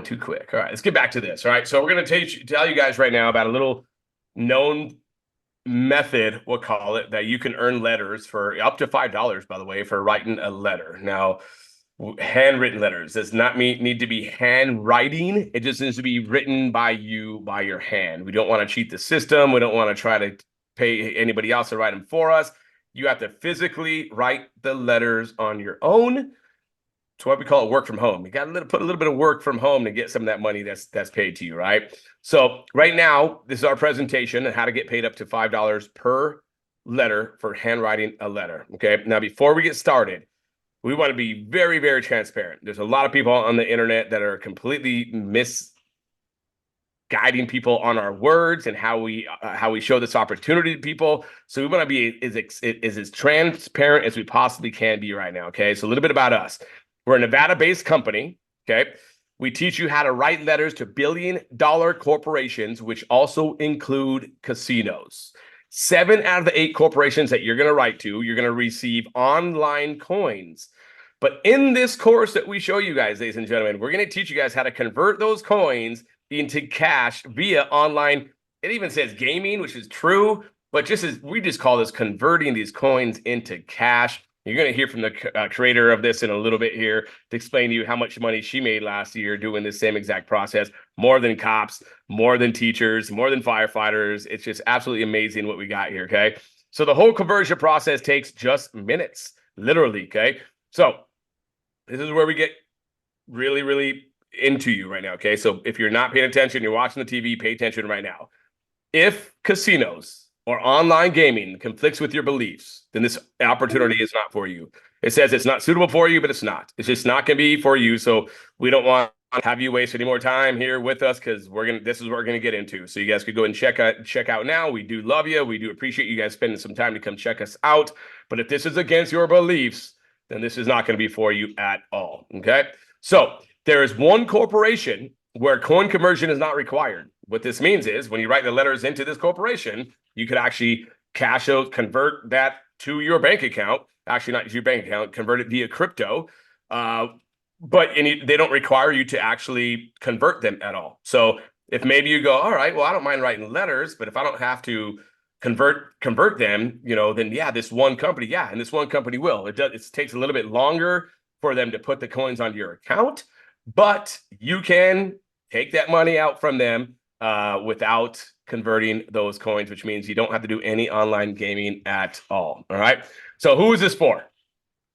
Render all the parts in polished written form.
Too quick. All right, let's get back to this. All right, so we're going to tell you guys right now about a little known method, we'll call it, that you can earn letters for up to $5, by the way, for writing a letter. Now, handwritten letters does not need to be handwriting. It just needs to be written by you by your hand. We don't want to cheat the system. We don't want to try to pay anybody else to write them for us. You have to physically write the letters on your own. It's what we call it work from home. You got to put a little bit of work from home to get some of that money that's paid to you, right? So right now, this is our presentation on how to get paid up to $5 per letter for handwriting a letter. Okay. Now, before we get started, we want to be very, very transparent. There's a lot of people on the internet that are completely misguiding people on our words and how we show this opportunity to people. So we want to be as transparent as we possibly can be right now. Okay. So a little bit about us. We're a Nevada-based company, okay? We teach you how to write letters to billion-dollar corporations, which also include casinos. 7 out of the 8 corporations that you're going to write to, you're going to receive online coins. But in this course that we show you guys, ladies and gentlemen, we're going to teach you guys how to convert those coins into cash via online. It even says gaming, which is true, but we just call this converting these coins into cash. You're going to hear from the creator of this in a little bit here to explain to you how much money she made last year doing this same exact process. More than cops, more than teachers, more than firefighters. It's just absolutely amazing what we got here, okay? So the whole conversion process takes just minutes, literally, okay? So this is where we get really, really into you right now, okay? So if you're not paying attention, you're watching the TV, pay attention right now. If casinos or online gaming conflicts with your beliefs, then this opportunity is not for you. It says it's not suitable for you, but it's not. It's just not going to be for you. So we don't want to have you waste any more time here with us because this is what we're going to get into. So you guys could go and check out now. We do love you. We do appreciate you guys spending some time to come check us out. But if this is against your beliefs, then this is not going to be for you at all. Okay. So there is one corporation where coin conversion is not required. What this means is when you write the letters into this corporation, you could actually convert that to your bank account. Actually, not your bank account, convert it via crypto. But they don't require you to actually convert them at all. So if maybe you go, all right, well, I don't mind writing letters, but if I don't have to convert them, then yeah, this one company will. It takes a little bit longer for them to put the coins onto your account, but you can take that money out from them without converting those coins, which means you don't have to do any online gaming at all. All right. So who is this for?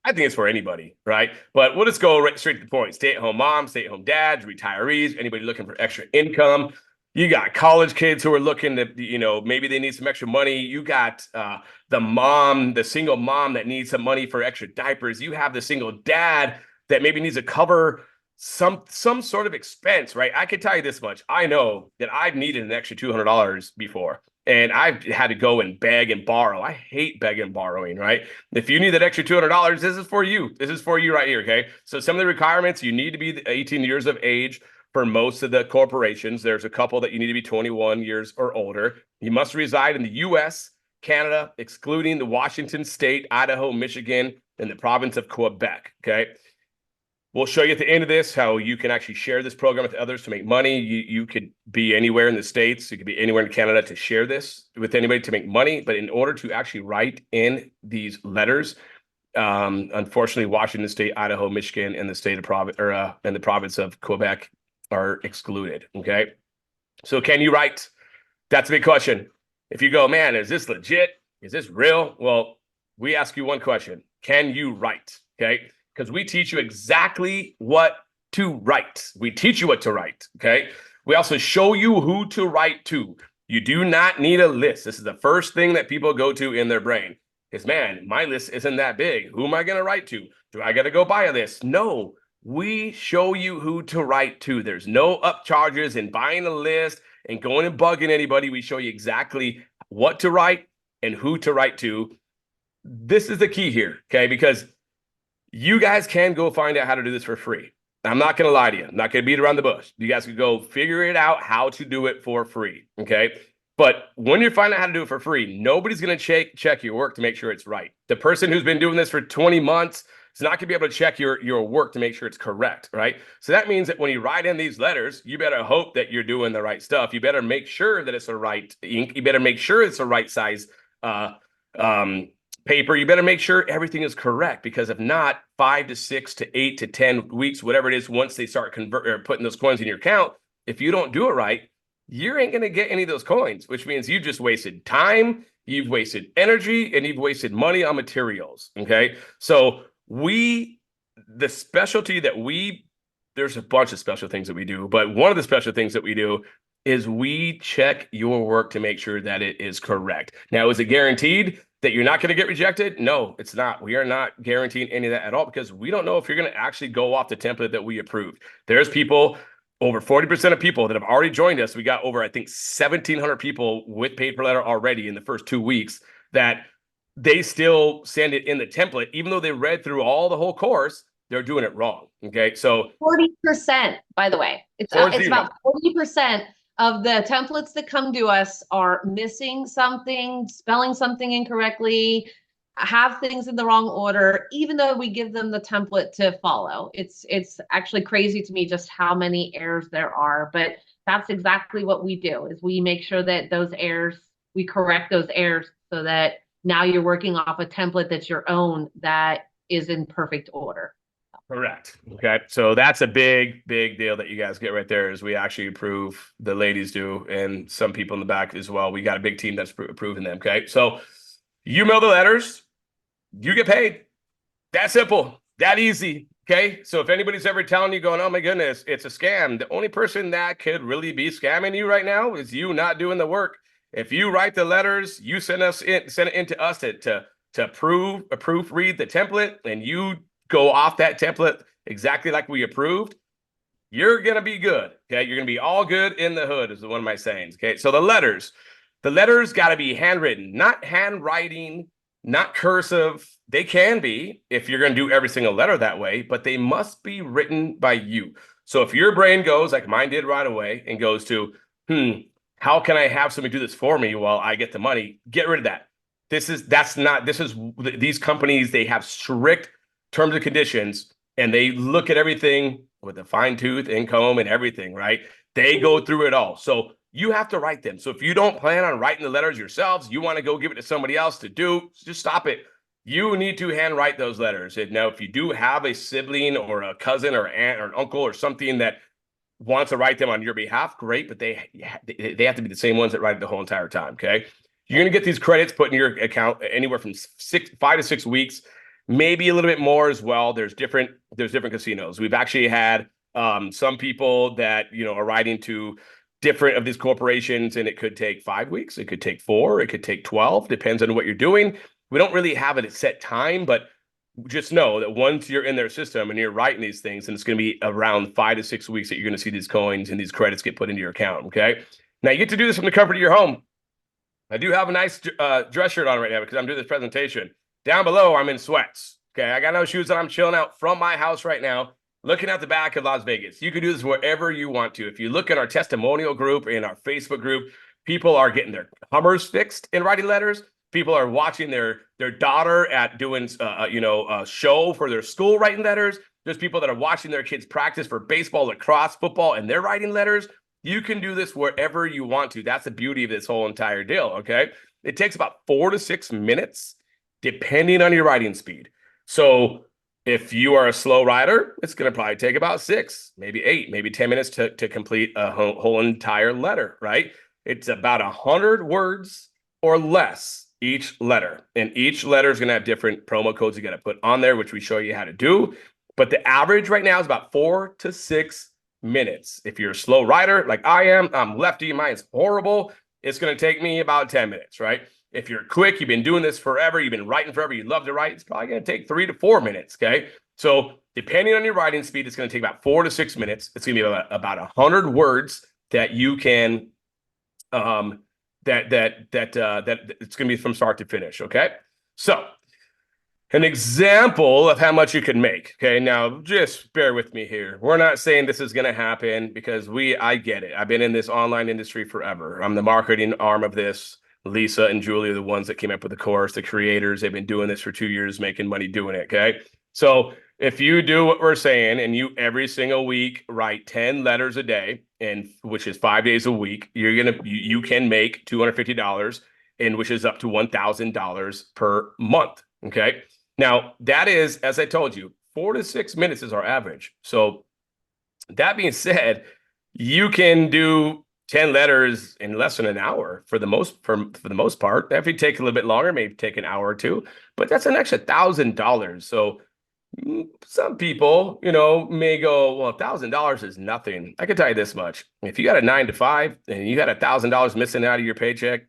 I think it's for anybody, right? But we'll just go right straight to the point. Stay-at-home moms, stay-at-home dads, retirees, anybody looking for extra income. You got college kids who are looking to, maybe they need some extra money. You got the single mom that needs some money for extra diapers. You have the single dad that maybe needs to cover some sort of expense, right? I can tell you this much. I know that I've needed an extra $200 before, and I've had to go and beg and borrow. I hate begging and borrowing, right? If you need that extra $200, this is for you. This is for you right here, okay? So some of the requirements, you need to be 18 years of age for most of the corporations. There's a couple that you need to be 21 years or older. You must reside in the U.S., Canada, excluding the Washington State, Idaho, Michigan, and the province of Quebec, okay? We'll show you at the end of this how you can actually share this program with others to make money. You could be anywhere in the States. You could be anywhere in Canada to share this with anybody to make money. But in order to actually write in these letters, unfortunately, Washington State, Idaho, Michigan, and the province of Quebec are excluded. Okay. So can you write? That's a big question. If you go, man, is this legit? Is this real? Well, we ask you one question. Can you write? Okay. Because we teach you exactly what to write. We teach you what to write, okay? We also show you who to write to. You do not need a list. This is the first thing that people go to in their brain. Is, man, my list isn't that big. Who am I going to write to? Do I got to go buy a list? No, we show you who to write to. There's no upcharges in buying a list and going and bugging anybody. We show you exactly what to write and who to write to. This is the key here, okay? Because you guys can go find out how to do this for free. I'm not going to lie to you. I'm not going to beat around the bush. You guys can go figure it out how to do it for free, okay? But when you're finding out how to do it for free, nobody's going to check your work to make sure it's right. The person who's been doing this for 20 months, It's not going to be able to check your work to make sure it's correct, right? So that means that when you write in these letters, you better hope that you're doing the right stuff. You better make sure that it's the right ink. You better make sure it's the right size paper. You better make sure everything is correct, because if not, 5 to 6 to 8 to 10 weeks, whatever it is, once they start putting those coins in your account, if you don't do it right, you ain't going to get any of those coins, which means you've just wasted time, you've wasted energy, and you've wasted money on materials. Okay. So the specialty that there's a bunch of special things that we do, but one of the special things that we do is we check your work to make sure that it is correct. Now, is it guaranteed that you're not going to get rejected? No, it's not. We are not guaranteeing any of that at all, because we don't know if you're going to actually go off the template that we approved. There's people, over 40% of people that have already joined us. We got over, I think, 1,700 people with paid per letter already in the first 2 weeks, that they still send it in the template, even though they read through all the whole course. They're doing it wrong. Okay, so 40%, by the way, it's about 40% of the templates that come to us are missing something, spelling something incorrectly, have things in the wrong order, even though we give them the template to follow. It's actually crazy to me just how many errors there are, but that's exactly what we do, is we make sure that we correct those errors, so that now you're working off a template that's your own, that is in perfect order. Correct. Okay. So that's a big deal that you guys get right there, is we actually approve, the ladies do, and some people in the back as well. We got a big team that's approving them. Okay. So you mail the letters, you get paid. That simple, that easy. Okay. So if anybody's ever telling you going, oh my goodness, it's a scam, the only person that could really be scamming you right now is you not doing the work. If you write the letters, you send it into us to proofread the template, and you go off that template exactly like we approved, you're going to be good. Okay. You're going to be all good in the hood, is one of my sayings. Okay. So the letters got to be handwritten, not handwriting, not cursive. They can be, if you're going to do every single letter that way, but they must be written by you. So if your brain goes, like mine did right away, and goes to, how can I have somebody do this for me while I get the money? Get rid of that. These companies, they have strict terms and conditions, and they look at everything with a fine tooth and comb and everything, right? They go through it all. So you have to write them. So if you don't plan on writing the letters yourselves, you want to go give it to somebody else to do, just stop it. You need to handwrite those letters. And now, if you do have a sibling or a cousin or aunt or an uncle or something that wants to write them on your behalf, great, but they have to be the same ones that write it the whole entire time, okay? You're going to get these credits put in your account anywhere from 5 to 6 weeks, maybe a little bit more as well. There's different casinos. We've actually had some people that are writing to different of these corporations, and it could take 5 weeks, it could take 4, it could take 12, depends on what you're doing. We don't really have it at set time, but just know that once you're in their system and you're writing these things, and it's going to be around 5 to 6 weeks that you're going to see these coins and these credits get put into your account. Okay. Now you get to do this from the comfort of your home. I do have a nice dress shirt on right now because I'm doing this presentation. Down below, I'm in sweats. Okay. I got no shoes on. I'm chilling out from my house right now, looking at the back of Las Vegas. You can do this wherever you want to. If you look at our testimonial group, in our Facebook group, people are getting their Hummers fixed and writing letters. People are watching their daughter at doing a show for their school writing letters. There's people that are watching their kids practice for baseball, lacrosse, football, and they're writing letters. You can do this wherever you want to. That's the beauty of this whole entire deal, okay? It takes about 4 to 6 minutes, depending on your writing speed. So if you are a slow writer, it's going to probably take about 6, maybe 8, maybe 10 minutes to complete a whole entire letter, right? It's about 100 words or less each letter. And each letter is going to have different promo codes you got to put on there, which we show you how to do. But the average right now is about 4 to 6 minutes. If you're a slow writer like I am, I'm lefty, mine's horrible, it's going to take me about 10 minutes, right? If you're quick, you've been doing this forever, you've been writing forever, you love to write, it's probably going to take 3 to 4 minutes, okay? So depending on your writing speed, it's going to take about 4 to 6 minutes. It's going to be about 100 words that you can that it's going to be from start to finish. Okay. So an example of how much you can make. Okay. Now just bear with me here. We're not saying this is going to happen, because I get it. I've been in this online industry forever. I'm the marketing arm of this. Lisa and Julie are the ones that came up with the course, the creators. They've been doing this for 2 years, making money doing it. Okay. So if you do what we're saying and you every single week write 10 letters a day, and which is 5 days a week, you can make $250, and which is up to $1,000 per month. Okay. Now that is, as I told you, 4 to 6 minutes is our average. So that being said, you can do 10 letters in less than an hour for the most part. If you take a little bit longer, maybe take an hour or two, but that's an extra $1,000. So some people, may go, well, $1,000 is nothing. I can tell you this much. If you got a 9 to 5 and you got $1,000 missing out of your paycheck,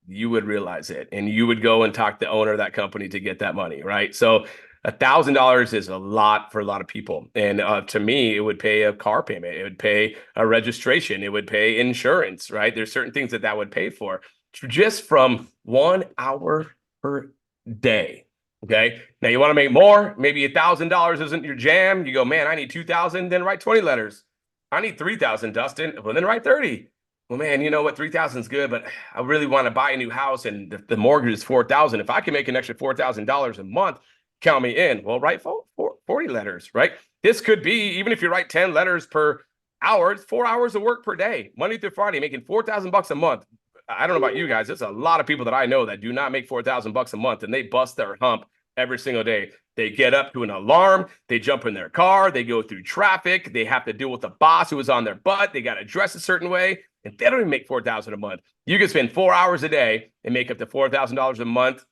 you would realize it. And you would go and talk to the owner of that company to get that money, right? So $1,000 is a lot for a lot of people. And to me, it would pay a car payment. It would pay a registration. It would pay insurance, right? There's certain things that would pay for just from 1 hour per day. Okay. Now you want to make more. Maybe $1,000 isn't your jam. You go, man, I need 2,000. Then write 20 letters. I need 3,000, Dustin. Well, then write 30. Well, man, you know what? 3,000 is good, but I really want to buy a new house, and the mortgage is 4,000. If I can make an extra $4,000 a month, count me in. Well, write 40 letters, right? This could be, even if you write 10 letters per hour, it's 4 hours of work per day, Monday through Friday, making $4,000 a month. I don't know about you guys. There's a lot of people that I know that do not make $4,000 a month, and they bust their hump every single day. They get up to an alarm, they jump in their car, they go through traffic, they have to deal with the boss who is on their butt, they got to dress a certain way, and they don't even make $4,000 a month. You can spend 4 hours a day and make up to $4,000 a month.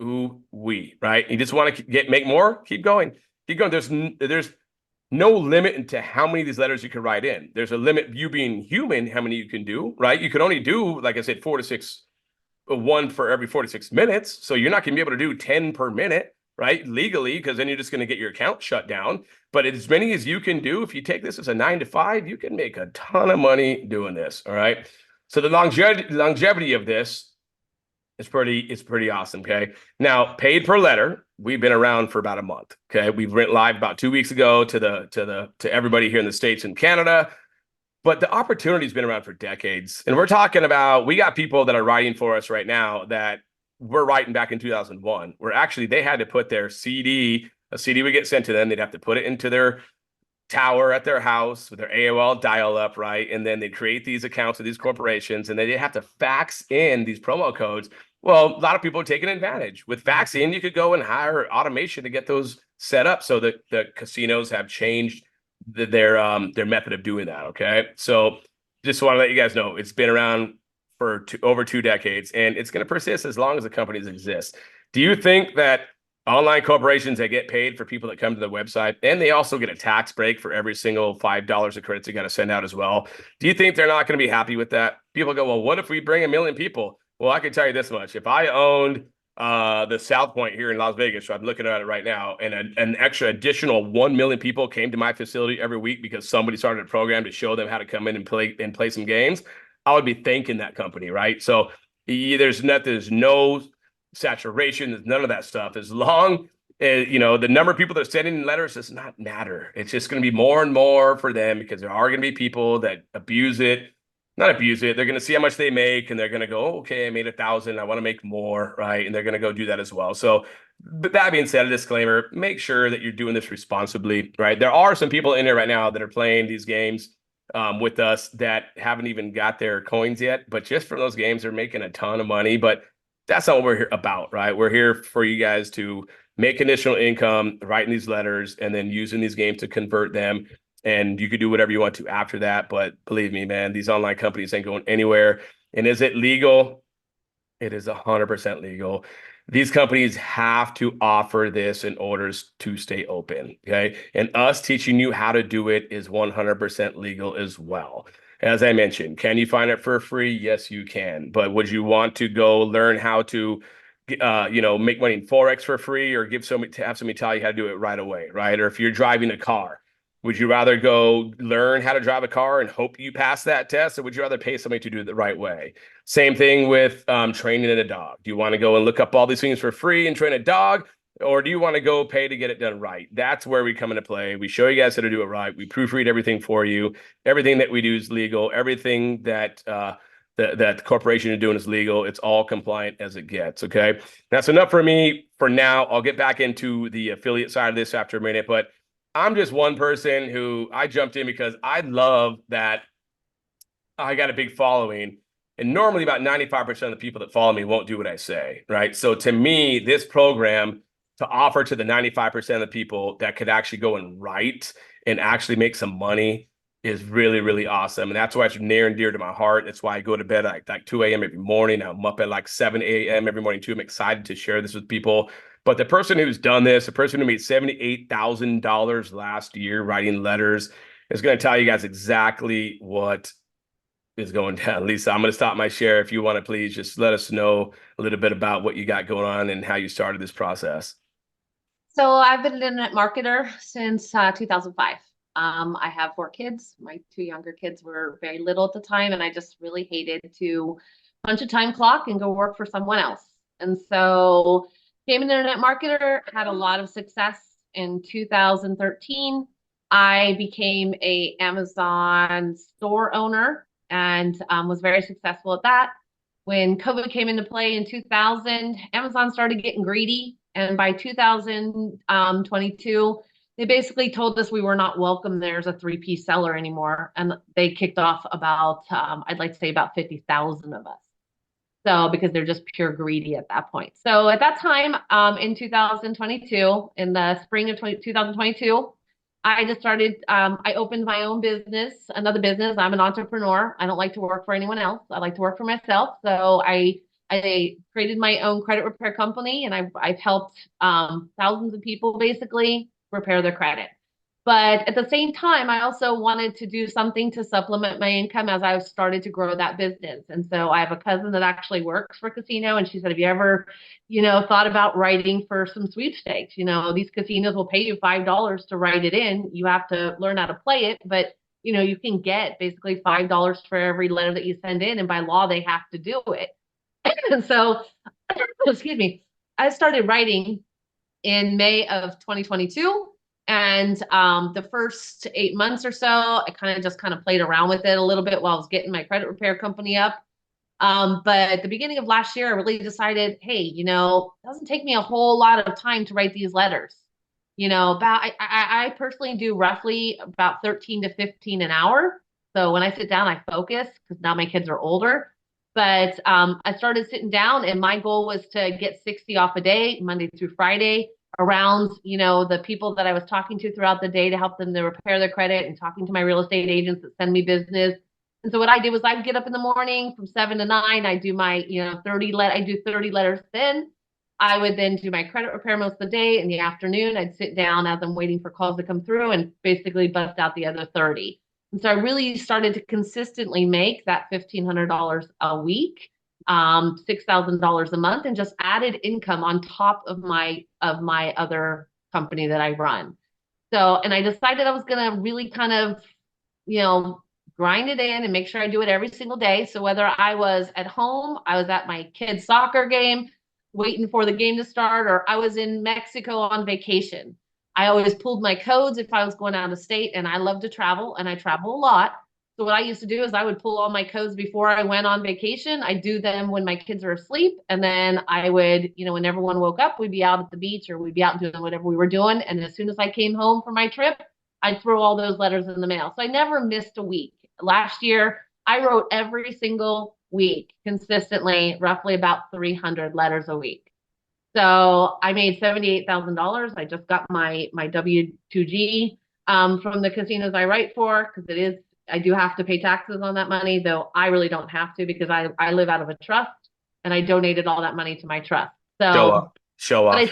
Ooh, right? You just want to make more? Keep going. Keep going. There's no limit into how many of these letters you can write in. There's a limit, you being human, how many you can do, right? You can only do, like I said, 4 to 6, one for every 4 to 6 minutes. So you're not going to be able to do 10 per minute, right? Legally, because then you're just going to get your account shut down. But as many as you can do, if you take this as a 9 to 5, you can make a ton of money doing this. All right. So the longevity of this is pretty awesome. Okay. Now, paid per letter, we've been around for about a month. Okay. We went live about 2 weeks ago to everybody here in the States and Canada. But the opportunity's been around for decades. And we're talking about, we got people that are writing for us right now that we're writing back in 2001, where actually they had to put their CD, a CD would get sent to them. They'd have to put it into their tower at their house with their AOL dial-up, right? And then they create these accounts with these corporations, and then they have to fax in these promo codes. Well, a lot of people are taking advantage. With faxing, you could go and hire automation to get those set up, so that the casinos have changed their method of doing that. Okay, so just want to let you guys know it's been around for over 2 decades, and it's going to persist as long as the companies exist. Do you think that online corporations that get paid for people that come to the website, and they also get a tax break for every single $5 of credits they got to send out as well, do you think they're not going to be happy with that? People go, well, what if we bring 1 million people? Well, I can tell you this much. If I owned the South Point here in Las Vegas, so I'm looking at it right now, and an extra additional 1 million people came to my facility every week because somebody started a program to show them how to come in and play some games, I would be thanking that company, right? So there's no saturation, there's none of that stuff. As long as, the number of people that are sending letters does not matter. It's just going to be more and more for them, because there are going to be people that not abuse it. They're going to see how much they make, and they're going to go, oh, okay, I made 1,000. I want to make more, right? And they're going to go do that as well. So, but that being said, a disclaimer, make sure that you're doing this responsibly, right? There are some people in there right now that are playing these games with us that haven't even got their coins yet, but just for those games, they're making a ton of money. But that's not what we're here about, right? We're here for you guys to make additional income, writing these letters, and then using these games to convert them. And you could do whatever you want to after that. But believe me, man, these online companies ain't going anywhere. And is it legal? It is 100% legal. These companies have to offer this in order to stay open, okay? And us teaching you how to do it is 100% legal as well. As I mentioned, can you find it for free? Yes, you can. But would you want to go learn how to make money in Forex for free, or have somebody tell you how to do it right away, right? Or if you're driving a car, would you rather go learn how to drive a car and hope you pass that test, or would you rather pay somebody to do it the right way? Same thing with training a dog. Do you want to go and look up all these things for free and train a dog, or do you want to go pay to get it done right? That's where we come into play. We show you guys how to do it right. We proofread everything for you. Everything that we do is legal. Everything that that the corporation you're doing is legal. It's all compliant as it gets. Okay. That's enough for me for now. I'll get back into the affiliate side of this after a minute, but I'm just one person who I jumped in because I love that I got a big following. And normally about 95% of the people that follow me won't do what I say, right? So to me, this program to offer to the 95% of the people that could actually go and write and actually make some money is really, really awesome. And that's why it's near and dear to my heart. That's why I go to bed at like 2 a.m. every morning. I'm up at like 7 a.m. every morning too. I'm excited to share this with people. But the person who's done this, the person who made $78,000 last year writing letters, is going to tell you guys exactly what is going down. Lisa, I'm going to stop my share. If you want to please just let us know a little bit about what you got going on and how you started this process. So I've been an internet marketer since 2005. I have 4 kids. My 2 younger kids were very little at the time, and I just really hated to punch a time clock and go work for someone else. And so became an internet marketer, had a lot of success. In 2013, I became a Amazon store owner and was very successful at that. When COVID came into play in 2000, Amazon started getting greedy. And by 2022, they basically told us we were not welcome there as a 3P seller anymore. And they kicked off about, I'd like to say about 50,000 of us. So because they're just pure greedy at that point. So at that time, in 2022, in the spring of 2022, I just started, I opened my own business, another business. I'm an entrepreneur. I don't like to work for anyone else. I like to work for myself. So I created my own credit repair company, and I've helped thousands of people basically repair their credit. But at the same time, I also wanted to do something to supplement my income as I started to grow that business. And so I have a cousin that actually works for a casino, and she said, have you ever, thought about writing for some sweepstakes? These casinos will pay you $5 to write it in. You have to learn how to play it, but you can get basically $5 for every letter that you send in, and by law, they have to do it. And so, excuse me, I started writing in May of 2022. And the first 8 months or so, I kind of played around with it a little bit while I was getting my credit repair company up. But at the beginning of last year, I really decided, hey, it doesn't take me a whole lot of time to write these letters. I personally do roughly about 13 to 15 an hour. So when I sit down, I focus because now my kids are older. But I started sitting down, and my goal was to get 60 off a day, Monday through Friday, around, the people that I was talking to throughout the day to help them to repair their credit, and talking to my real estate agents that send me business. And so what I did was I'd get up in the morning from 7 to 9. I do my, 30 letters. Then I would then do my credit repair most of the day. In the afternoon, I'd sit down as I'm waiting for calls to come through and basically bust out the other 30. And so I really started to consistently make that $1,500 a week, $6,000 a month, and just added income on top of my other company that I run. So, and I decided I was going to really kind of, grind it in and make sure I do it every single day. So whether I was at home, I was at my kid's soccer game, waiting for the game to start, or I was in Mexico on vacation, I always pulled my codes if I was going out of state, and I love to travel, and I travel a lot. So what I used to do is I would pull all my codes before I went on vacation. I do them when my kids are asleep. And then I would, when everyone woke up, we'd be out at the beach, or we'd be out doing whatever we were doing. And as soon as I came home from my trip, I'd throw all those letters in the mail. So I never missed a week. Last year, I wrote every single week consistently, roughly about 300 letters a week. So I made $78,000. I just got my W-2G from the casinos I write for, because I do have to pay taxes on that money, though I really don't have to, because I live out of a trust, and I donated all that money to my trust. So show off.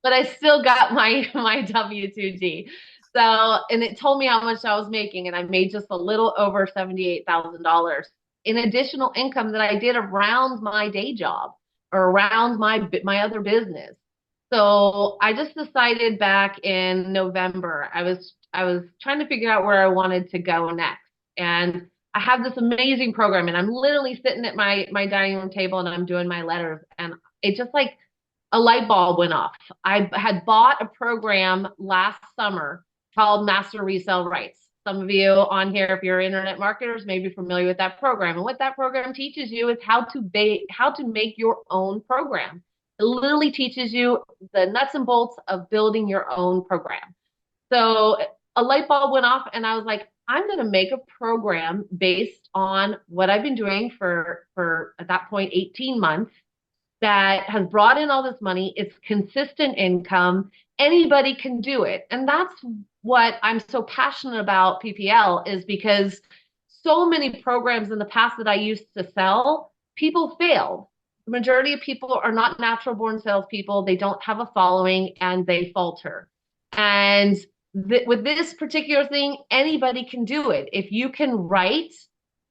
But I still got my W-2G. So, and it told me how much I was making, and I made just a little over $78,000 in additional income that I did around my day job or around my other business. So I just decided back in November, I was trying to figure out where I wanted to go next. And I have this amazing program, and I'm literally sitting at my dining room table, and I'm doing my letters, and it just like a light bulb went off. I had bought a program last summer called Master Resale Rights. Some of you on here, if you're internet marketers, may be familiar with that program. And what that program teaches you is how to make your own program. It literally teaches you the nuts and bolts of building your own program. So a light bulb went off and I was like, I'm going to make a program based on what I've been doing for at that point, 18 months, that has brought in all this money. It's consistent income. Anybody can do it. And that's what I'm so passionate about PPL, is because so many programs in the past that I used to sell, people failed. The majority of people are not natural born salespeople. They don't have a following and they falter. And with this particular thing, anybody can do it. If you can write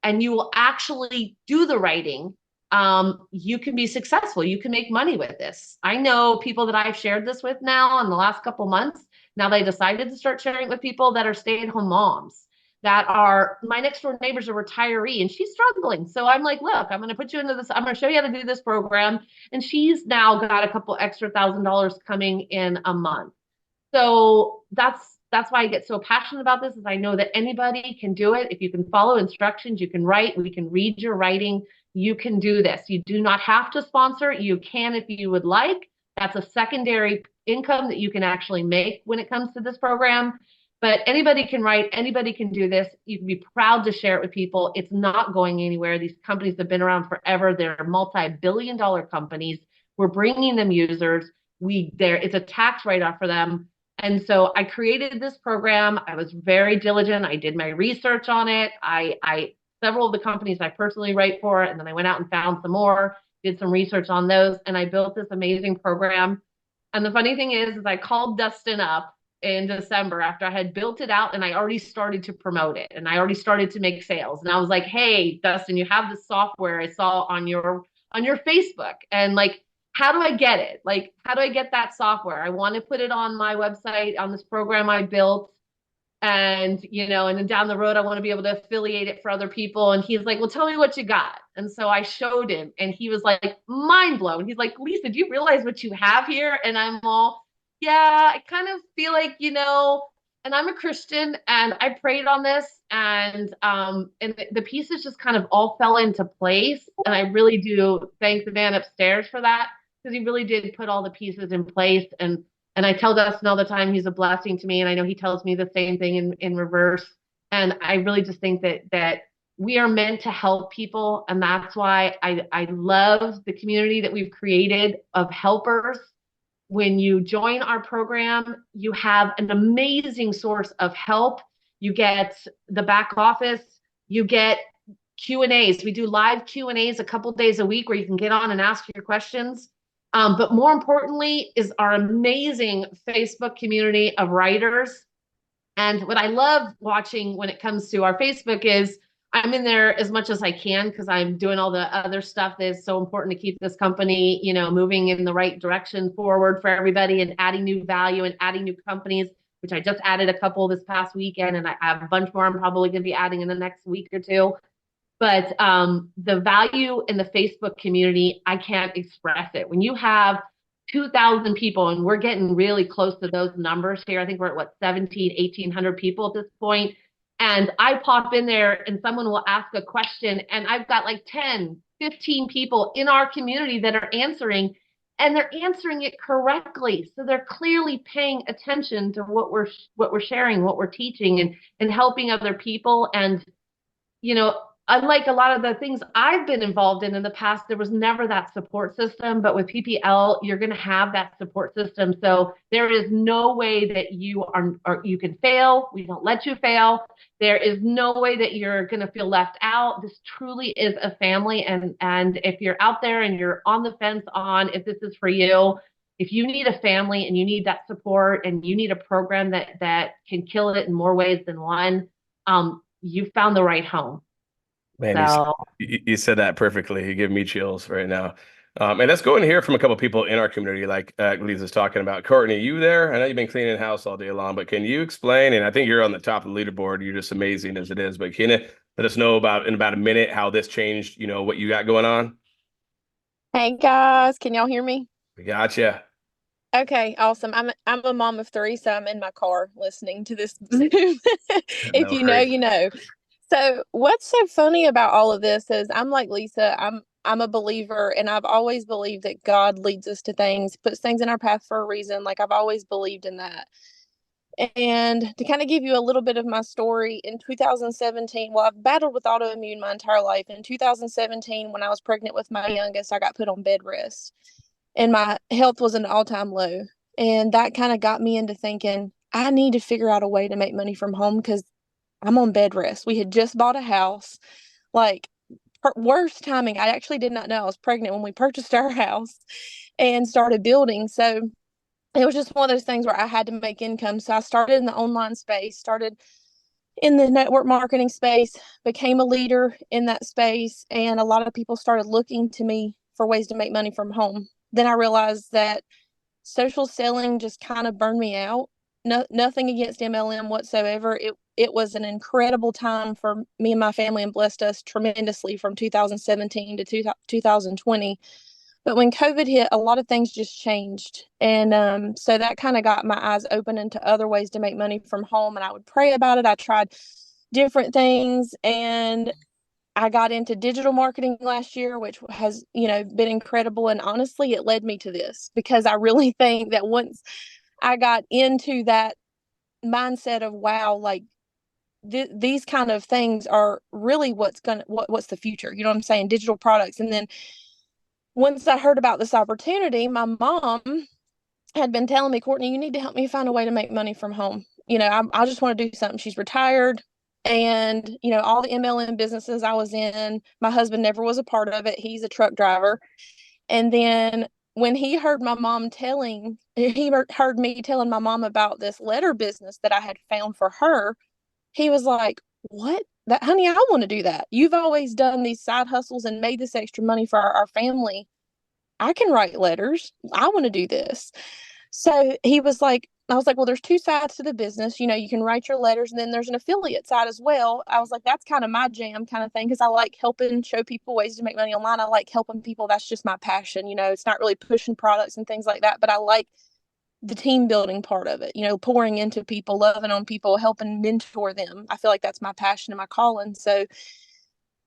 and you will actually do the writing, you can be successful. You can make money with this. I know people that I've shared this with now in the last couple months. Now they decided to start sharing it with people that are stay-at-home moms, that are, my next door neighbor's a retiree and she's struggling. So I'm like, look, I'm going to put you into this. I'm going to show you how to do this program. And she's now got a couple extra $1,000 coming in a month. So that's why I get so passionate about this, is I know that anybody can do it. If you can follow instructions, you can write, we can read your writing, you can do this. You do not have to sponsor. You can if you would like. That's a secondary income that you can actually make when it comes to this program. But anybody can write, anybody can do this. You can be proud to share it with people. It's not going anywhere. These companies have been around forever. They're multi-billion-dollar companies. We're bringing them users. It's a tax write-off for them. And so I created this program. I was very diligent. I did my research on it. Several of the companies I personally write for, and then I went out and found some more, did some research on those, and I built this amazing program. And the funny thing is I called Dustin up in December after I had built it out and I already started to promote it and I already started to make sales. And I was like, hey, Dustin, you have this software I saw on your Facebook. And like, how do I get it? Like, how do I get that software? I want to put it on my website, on this program I built. And, and then down the road, I want to be able to affiliate it for other people. And he's like, well, tell me what you got. And so I showed him and he was like, mind blown. He's like, Lisa, do you realize what you have here? And I'm all, yeah, I kind of feel like, and I'm a Christian and I prayed on this and the pieces just kind of all fell into place. And I really do thank the man upstairs for that, because he really did put all the pieces in place. And I tell Dustin all the time, he's a blessing to me. And I know he tells me the same thing in reverse. And I really just think that we are meant to help people. And that's why I love the community that we've created of helpers. When you join our program, you have an amazing source of help. You get the back office, you get Q&As. We do live Q&As a couple days a week where you can get on and ask your questions. But more importantly is our amazing Facebook community of writers. And what I love watching when it comes to our Facebook is I'm in there as much as I can because I'm doing all the other stuff that is so important to keep this company, moving in the right direction forward for everybody and adding new value and adding new companies, which I just added a couple this past weekend. And I have a bunch more I'm probably going to be adding in the next week or two. But the value in the Facebook community, I can't express it. When you have 2,000 people, and we're getting really close to those numbers here. I think we're at 1,800 people at this point. And I pop in there and someone will ask a question and I've got like 10, 15 people in our community that are answering, and they're answering it correctly. So they're clearly paying attention to what we're sharing, what we're teaching, and helping other people. And, unlike a lot of the things I've been involved in the past, there was never that support system. But with PPL, you're going to have that support system. So there is no way that you can fail. We don't let you fail. There is no way that you're going to feel left out. This truly is a family. And if you're out there and you're on the fence on if this is for you, if you need a family and you need that support and you need a program that can kill it in more ways than one, you found the right home. Man, so, you said that perfectly. You give me chills right now. And let's go and hear from a couple of people in our community, like Lisa's talking about. Courtney, you there? I know you've been cleaning the house all day long, but can you explain? And I think you're on the top of the leaderboard. You're just amazing as it is. But can you let us know in about a minute how this changed, what you got going on? Hey guys, can y'all hear me? We gotcha. Okay, awesome. I'm a mom of three, so I'm in my car listening to this Zoom. If No you know, worries. you know. So what's so funny about all of this is I'm like Lisa, I'm a believer, and I've always believed that God leads us to things, puts things in our path for a reason. Like I've always believed in that. And to kind of give you a little bit of my story, in 2017, well, I've battled with autoimmune my entire life. In 2017, when I was pregnant with my youngest, I got put on bed rest and my health was an all-time low. And that kind of got me into thinking, I need to figure out a way to make money from home because I'm on bed rest. We had just bought a house. Like, worst timing. I actually did not know I was pregnant when we purchased our house and started building. So it was just one of those things where I had to make income. So I started in the online space, started in the network marketing space, became a leader in that space, and a lot of people started looking to me for ways to make money from home. Then I realized that social selling just kind of burned me out. No, nothing against MLM whatsoever. It was an incredible time for me and my family and blessed us tremendously from 2017 to 2020. But when COVID hit, a lot of things just changed. And so that kind of got my eyes open into other ways to make money from home. And I would pray about it. I tried different things and I got into digital marketing last year, which has, been incredible. And honestly, it led me to this because I really think that once I got into that mindset of, wow, like these kind of things are really what's the future. You know what I'm saying? Digital products. And then once I heard about this opportunity, my mom had been telling me, Courtney, you need to help me find a way to make money from home. I just want to do something. She's retired. And, all the MLM businesses I was in, my husband never was a part of it. He's a truck driver. And then when he heard heard me telling my mom about this letter business that I had found for her, he was like, what? That, honey, I want to do that. You've always done these side hustles and made this extra money for our family. I can write letters. I want to do this. So he was like, I was like, well, there's two sides to the business. You can write your letters and then there's an affiliate side as well. I was like, that's kind of my jam kind of thing because I like helping show people ways to make money online. I like helping people. That's just my passion. It's not really pushing products and things like that, but I like the team building part of it, pouring into people, loving on people, helping mentor them. I feel like that's my passion and my calling. So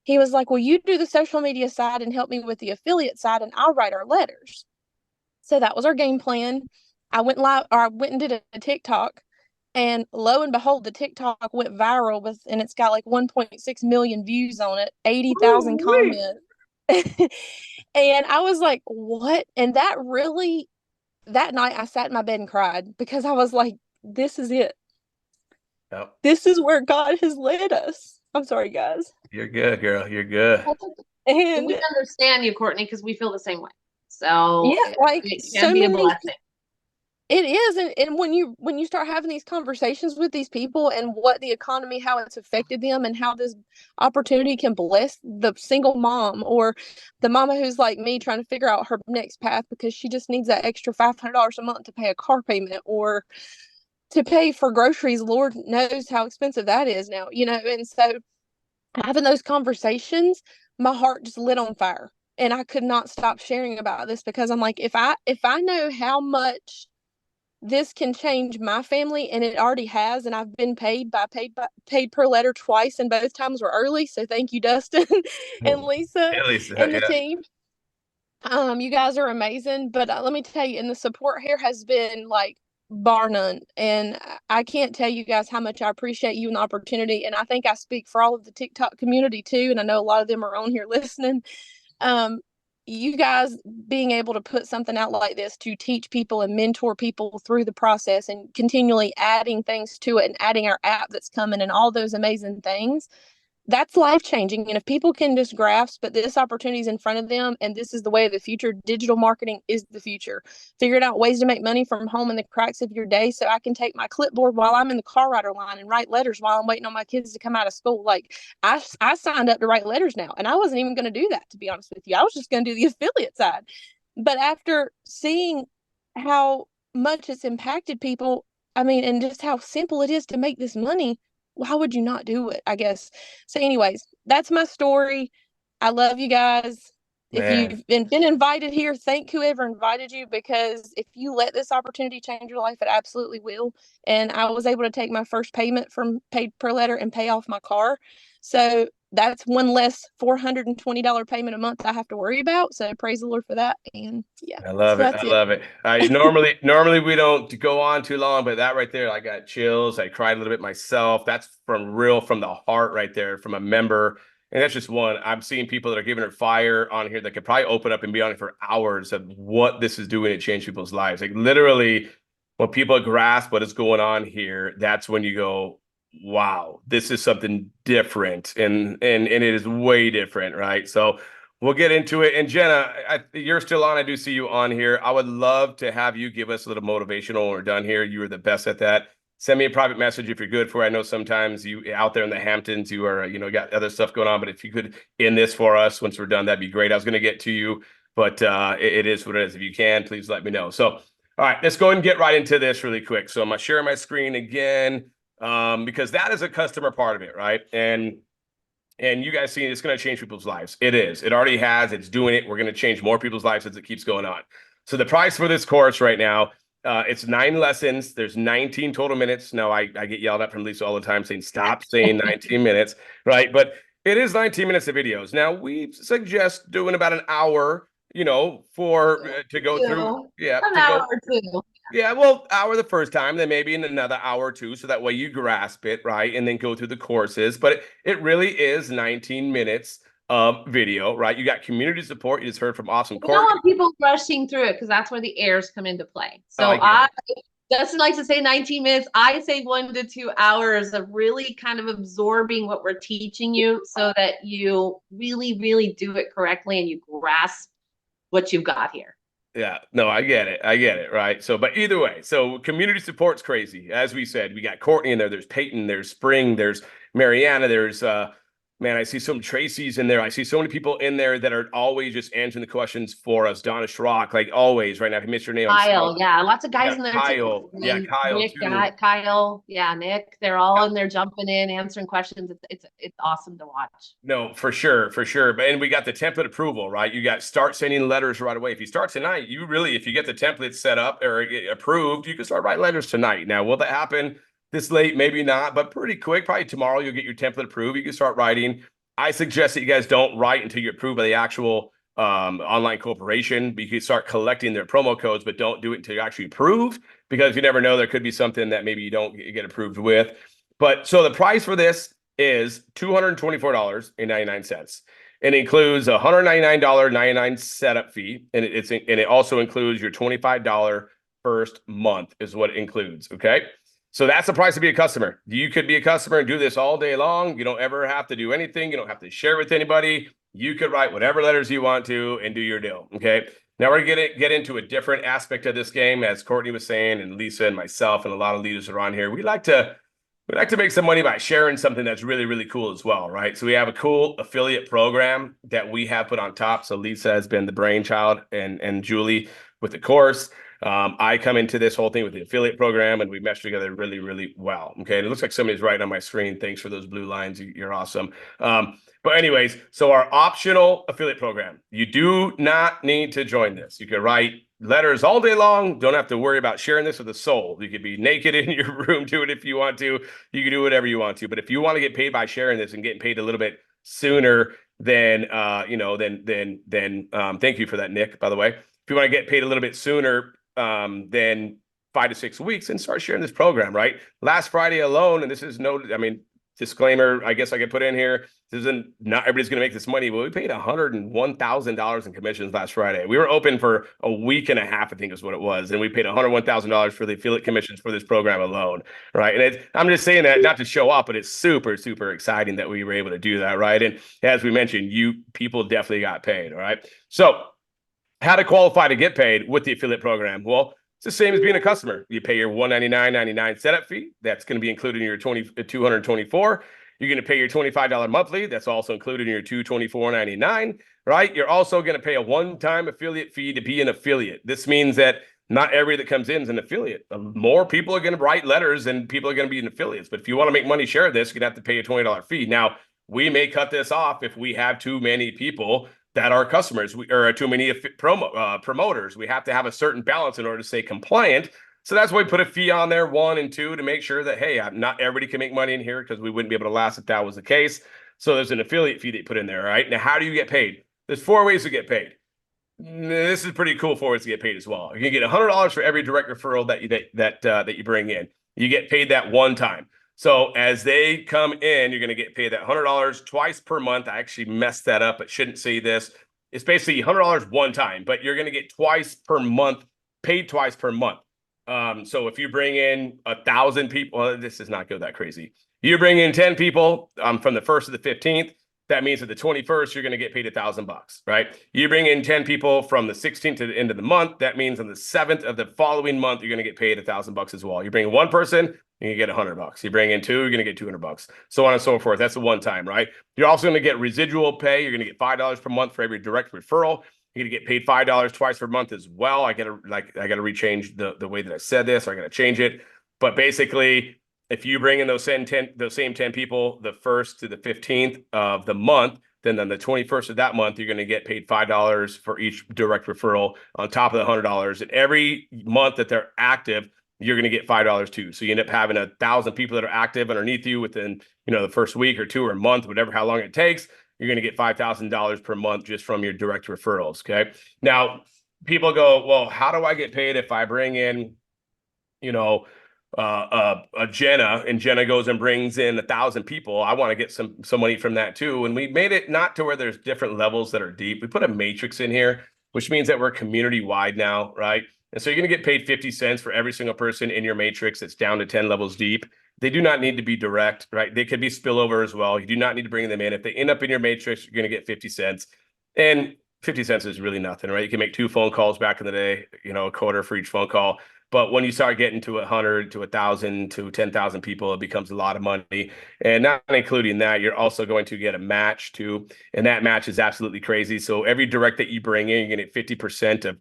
he was like, well, you do the social media side and help me with the affiliate side and I'll write our letters. So that was our game plan. I went live or I went and did a TikTok and lo and behold, the TikTok went viral and it's got like 1.6 million views on it, 80,000 comments. And I was like, what? And that night I sat in my bed and cried because I was like, this is it. Yep. This is where God has led us. I'm sorry, guys. You're good, girl. You're good. And we understand you, Courtney, because we feel the same way. So yeah, like it can be a blessing. It is, and when you start having these conversations with these people and what the economy, how it's affected them, and how this opportunity can bless the single mom or the mama who's like me trying to figure out her next path because she just needs that extra $500 a month to pay a car payment or to pay for groceries. Lord knows how expensive that is now, and so having those conversations, my heart just lit on fire. And I could not stop sharing about this because I'm like, if I know how much this can change my family, and it already has, and I've been paid per letter twice, and both times were early. So thank you, Dustin and Lisa Hey, Lisa, and the yeah. team. You guys are amazing, but let me tell you, and the support here has been like bar none. And I can't tell you guys how much I appreciate you and the opportunity. And I think I speak for all of the TikTok community too. And I know a lot of them are on here listening. Um, you guys being able to put something out like this to teach people and mentor people through the process and continually adding things to it and adding our app that's coming and all those amazing things, that's life changing. And if people can just grasp that this opportunity is in front of them and this is the way of the future, digital marketing is the future. Figuring out ways to make money from home in the cracks of your day so I can take my clipboard while I'm in the car rider line and write letters while I'm waiting on my kids to come out of school. Like I signed up to write letters now, and I wasn't even going to do that, to be honest with you. I was just going to do the affiliate side. But after seeing how much it's impacted people, I mean, and just how simple it is to make this money, why would you not do it, I guess? So anyways, that's my story. I love you guys. If Man. you've been invited here, thank whoever invited you, because if you let this opportunity change your life, it absolutely will. And I was able to take my first payment from Paid Per Letter and pay off my car. So that's one less $420 payment a month I have to worry about. So praise the Lord for that. And yeah, I love so it. that's I it. love it. Normally we don't go on too long, but that right there, I got chills. I cried a little bit myself. That's from the heart right there from a member. And that's just one. I'm seeing people that are giving it fire on here that could probably open up and be on it for hours of what this is doing to change people's lives. Like literally, when people grasp what is going on here, that's when you go, wow, this is something different. And it is way different, right? So we'll get into it. And Jenna, you're still on. I do see you on here. I would love to have you give us a little motivational when we're done here. You are the best at that. Send me a private message if you're good for it. I know sometimes you out there in the Hamptons, you are, got other stuff going on. But if you could end this for us once we're done, that'd be great. I was going to get to you, but it is what it is. If you can, please let me know. So, all right, let's go and get right into this really quick. So I'm going to share my screen again because that is a customer part of it, right? And you guys see it's going to change people's lives. It is. It already has. It's doing it. We're going to change more people's lives as it keeps going on. So the price for this course right now, it's 9 lessons. There's 19 total minutes. Now, I get yelled at from Lisa all the time saying, stop saying 19 minutes, right? But it is 19 minutes of videos. Now, we suggest doing about an hour, for to go through. Yeah. An hour or two. Yeah, well, hour the first time, then maybe in another hour or two, so that way you grasp it, right? And then go through the courses. But it really is 19 minutes of video, right? You got community support. You just heard from awesome We don't want people rushing through it because that's where the errors come into play. So Justin likes to say 19 minutes. I say 1 to 2 hours of really kind of absorbing what we're teaching you so that you really, really do it correctly and you grasp what you've got here. Yeah, no, I get it, right? So, but either way, so community support's crazy. As we said, we got Courtney in there, there's Peyton, there's Spring, there's Mariana, there's man, I see some Tracy's in there. I see so many people in there that are always just answering the questions for us. Donna Schrock, like always, right now. If you missed your name, Kyle, yeah, lots of guys in there Kyle, too. yeah, Kyle, Nick, too. Kyle, yeah, Nick. They're all in there jumping in, answering questions. It's awesome to watch. No, for sure. And we got the template approval, right? You got start sending letters right away. If you start tonight, if you get the template set up or approved, you can start writing letters tonight. Now, will that happen this late? Maybe not, but pretty quick. Probably tomorrow you'll get your template approved. You can start writing. I suggest that you guys don't write until you're approved by the actual online corporation. You can start collecting their promo codes, but don't do it until you're actually approved, because you never know, there could be something that maybe you don't get approved with. But so the price for this is $224.99. It includes a $199.99 setup fee, and it also includes your $25 first month is what it includes. Okay. So that's the price to be a customer. You could be a customer and do this all day long. You don't ever have to do anything. You don't have to share with anybody. You could write whatever letters you want to and do your deal. Okay. Now we're going to get into a different aspect of this game, as Courtney was saying, and Lisa and myself and a lot of leaders are on here. We like to make some money by sharing something that's really, really cool as well, right? So we have a cool affiliate program that we have put on top. So Lisa has been the brainchild and Julie with the course. I come into this whole thing with the affiliate program, and we mesh together really, really well. Okay. And it looks like somebody's writing on my screen. Thanks for those blue lines. You're awesome. But anyways, so our optional affiliate program, you do not need to join this. You can write letters all day long. Don't have to worry about sharing this with a soul. You could be naked in your room, do it if you want to. You can do whatever you want to. But if you want to get paid by sharing this and getting paid a little bit sooner than, thank you for that, Nick, by the way. If you want to get paid a little bit sooner than 5 to 6 weeks, and start sharing this program, right? Last Friday alone, and this is disclaimer, I guess I could put in here, not everybody's going to make this money, but we paid $101,000 in commissions last Friday. We were open for a week and a half, I think is what it was. And we paid $101,000 for the affiliate commissions for this program alone, right? And I'm just saying that not to show off, but it's super, super exciting that we were able to do that, right? And as we mentioned, people definitely got paid, all right? So how to qualify to get paid with the affiliate program? Well, it's the same as being a customer. You pay your $199.99 setup fee. That's going to be included in your $224. You're going to pay your $25 monthly. That's also included in your $224.99, right? You're also going to pay a one-time affiliate fee to be an affiliate. This means that not everybody that comes in is an affiliate. More people are going to write letters and people are going to be in affiliates. But if you want to make money share this, you're going to have to pay a $20 fee. Now, we may cut this off if we have too many people that are customers. We or too many promoters. We have to have a certain balance in order to stay compliant. So that's why we put a fee on there, 1 and 2, to make sure that, hey, not everybody can make money in here, because we wouldn't be able to last if that was the case. So there's an affiliate fee that you put in there. All right. Now, how do you get paid? There's 4 ways to get paid. This is pretty cool 4 ways to get paid as well. You can get $100 for every direct referral that you bring in. You get paid that one time. So as they come in, you're going to get paid that $100 twice per month. I actually messed that up. I shouldn't say this. It's basically $100 one time, but you're going to get twice per month, paid twice per month. So if you bring in 1,000 people, well, this does not go that crazy. You bring in 10 people from the 1st to the 15th. That means at the 21st, you're going to get paid $1,000, right? You bring in 10 people from the 16th to the end of the month. That means on the 7th of the following month, you're going to get paid $1,000 as well. You bring in 1 person, you get $100. You bring in 2, you're going to get $200, so on and so forth. That's a one time, right? You're also going to get residual pay. You're going to get $5 per month for every direct referral. You're going to get paid $5 twice per month as well. I got to rechange the way that I said this. I got to change it. But basically, if you bring in those same 10 people the 1st to the 15th of the month, then on the 21st of that month, you're going to get paid $5 for each direct referral on top of the $100. And every month that they're active, you're going to get $5 too. So you end up having 1,000 people that are active underneath you within, the first week or 2 or a month, whatever, how long it takes. You're going to get $5,000 per month just from your direct referrals. Okay. Now, people go, well, how do I get paid if I bring in, a Jenna, and Jenna goes and brings in 1,000 people? I want to get some money from that too. And we made it not to where there's different levels that are deep. We put a matrix in here, which means that we're community wide now, right? And so you're going to get paid 50 cents for every single person in your matrix that's down to 10 levels deep. They do not need to be direct, right? They could be spillover as well. You do not need to bring them in. If they end up in your matrix, you're going to get 50 cents. And 50 cents is really nothing, right? You can make 2 phone calls back in the day, a quarter for each phone call. But when you start getting to 100 to 1,000 to 10,000 people, it becomes a lot of money. And not including that, you're also going to get a match too. And that match is absolutely crazy. So every direct that you bring in, you're going to get 50%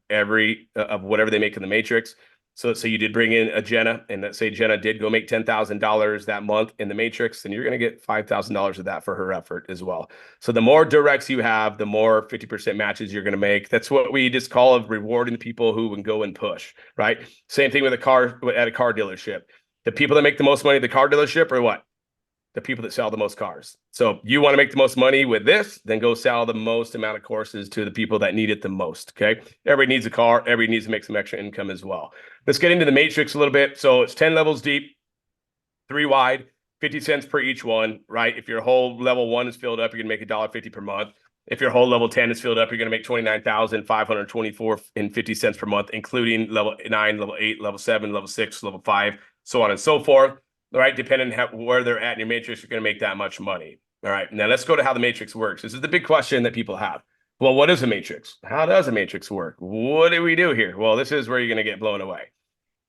of whatever they make in the matrix. So you did bring in a Jenna, and let's say Jenna did go make $10,000 that month in the matrix, then you're going to get $5,000 of that for her effort as well. So the more directs you have, the more 50% matches you're going to make. That's what we just call rewarding the people who can go and push, right? Same thing with at a car dealership. The people that make the most money at the car dealership are what? The people that sell the most cars. So you want to make the most money with this, then go sell the most amount of courses to the people that need it the most. Okay. Everybody needs a car. Everybody needs to make some extra income as well. Let's get into the matrix a little bit. So it's 10 levels deep, 3 wide, 50 cents per each one, right? If your whole level 1 is filled up, you're going to make $1.50 per month. If your whole level 10 is filled up, you're going to make $29,524.50 per month, including level 9, level 8, level 7, level 6, level 5, so on and so forth. All right, depending on where they're at in your matrix, you're going to make that much money. All right, now let's go to how the matrix works. This is the big question that people have. Well, what is a matrix? How does a matrix work? What do we do here? Well, this is where you're going to get blown away.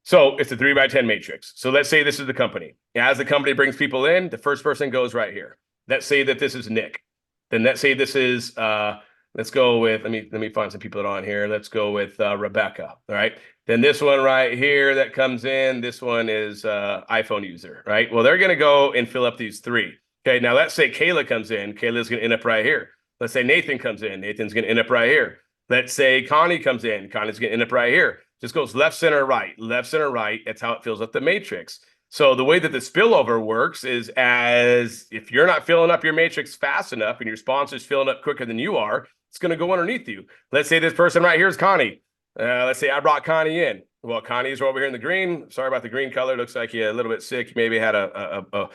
So it's a 3x10 matrix. So let's say this is the company. As the company brings people in, the first person goes right here. Let's say that this is Nick. Then let's say this is, let's go with, let me find some people that are on here. Let's go with Rebecca. All right. Then this one right here that comes in, this one is iPhone user, right? Well, they're going to go and fill up these 3. Okay, now let's say Kayla comes in. Kayla's going to end up right here. Let's say Nathan comes in. Nathan's going to end up right here. Let's say Connie comes in. Connie's going to end up right here. Just goes left, center, right. Left, center, right. That's how it fills up the matrix. So the way that the spillover works is as if you're not filling up your matrix fast enough and your sponsor's filling up quicker than you are, it's going to go underneath you. Let's say this person right here is Connie. Let's say I brought Connie in. Well, Connie's over here in the green. Sorry about the green color. Looks like you're a little bit sick. You maybe had a